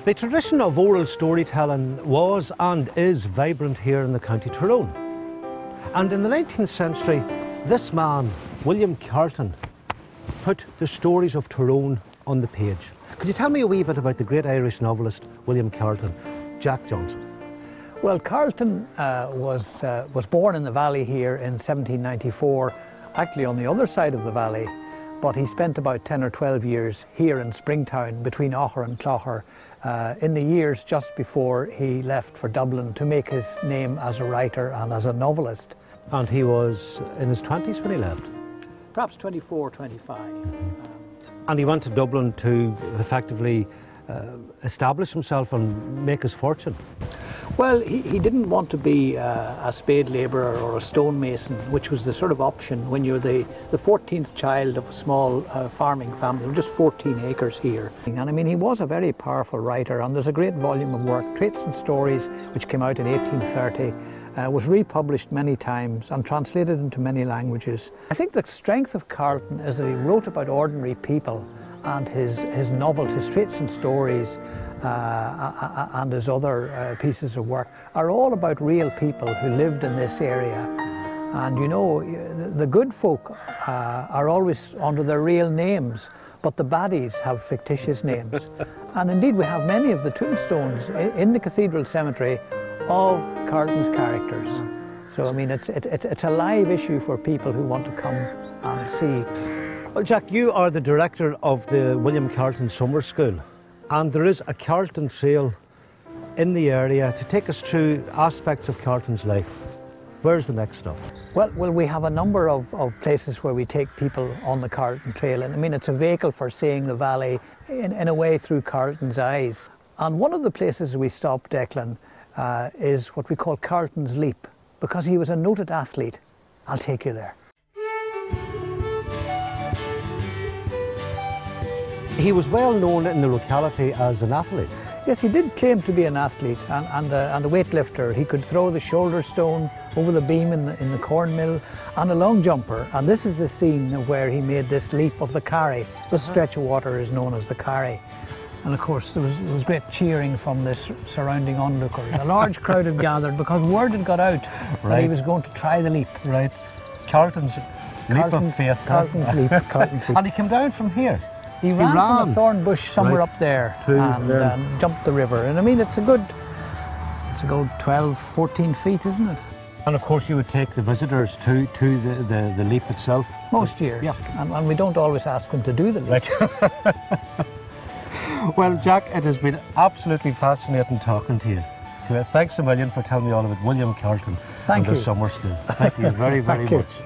The tradition of oral storytelling was and is vibrant here in the County Tyrone. And in the 19th century, this man, William Carleton, put the stories of Tyrone on the page. Could you tell me a wee bit about the great Irish novelist, William Carleton, Jack Johnston? Well, Carleton was born in the valley here in 1794, actually on the other side of the valley, but he spent about 10 or 12 years here in Springtown between Clogher and Clogher in the years just before he left for Dublin to make his name as a writer and as a novelist. And he was in his 20s when he left? Perhaps 24, 25. And he went to Dublin to effectively establish himself and make his fortune? Well, he didn't want to be a spade labourer or a stonemason, which was the sort of option when you're the 14th child of a small farming family, just 14 acres here. And I mean, he was a very powerful writer, and there's a great volume of work, Traits and Stories, which came out in 1830, was republished many times and translated into many languages. I think the strength of Carleton is that he wrote about ordinary people, and his novels, his Traits and Stories, and his other pieces of work are all about real people who lived in this area. And you know, the good folk are always under their real names, but the baddies have fictitious names. And indeed we have many of the tombstones in the cathedral cemetery of Carleton's characters. So I mean, it's a live issue for people who want to come and see. Well, Jack, you are the director of the William Carleton Summer School, and there is a Carleton trail in the area to take us through aspects of Carleton's life. Where's the next stop? Well, we have a number of places where we take people on the Carleton trail, and I mean, it's a vehicle for seeing the valley in a way through Carleton's eyes. And one of the places we stopped, Declan, is what we call Carleton's Leap, because he was a noted athlete. I'll take you there. He was well known in the locality as an athlete. Yes, he did claim to be an athlete and a weightlifter. He could throw the shoulder stone over the beam in the corn mill, and a long jumper. And this is the scene where he made this leap of the Carry. This stretch of water is known as the Carry. And of course there was great cheering from the surrounding onlookers. A large crowd had gathered because word had got out that he was going to try the leap. Right. Carleton's leap of faith. Carleton's leap. Carleton's leap. And he came down from here. He ran from a thorn bush somewhere up there and jumped the river. And I mean, it's a good 12, 14 feet, isn't it? And of course you would take the visitors to the leap itself? Most years. Yeah. And we don't always ask them to do the leap. Right. Well, Jack, it has been absolutely fascinating talking to you. Thanks a million for telling me all about William Carleton and the summer school. Thank you very, very much.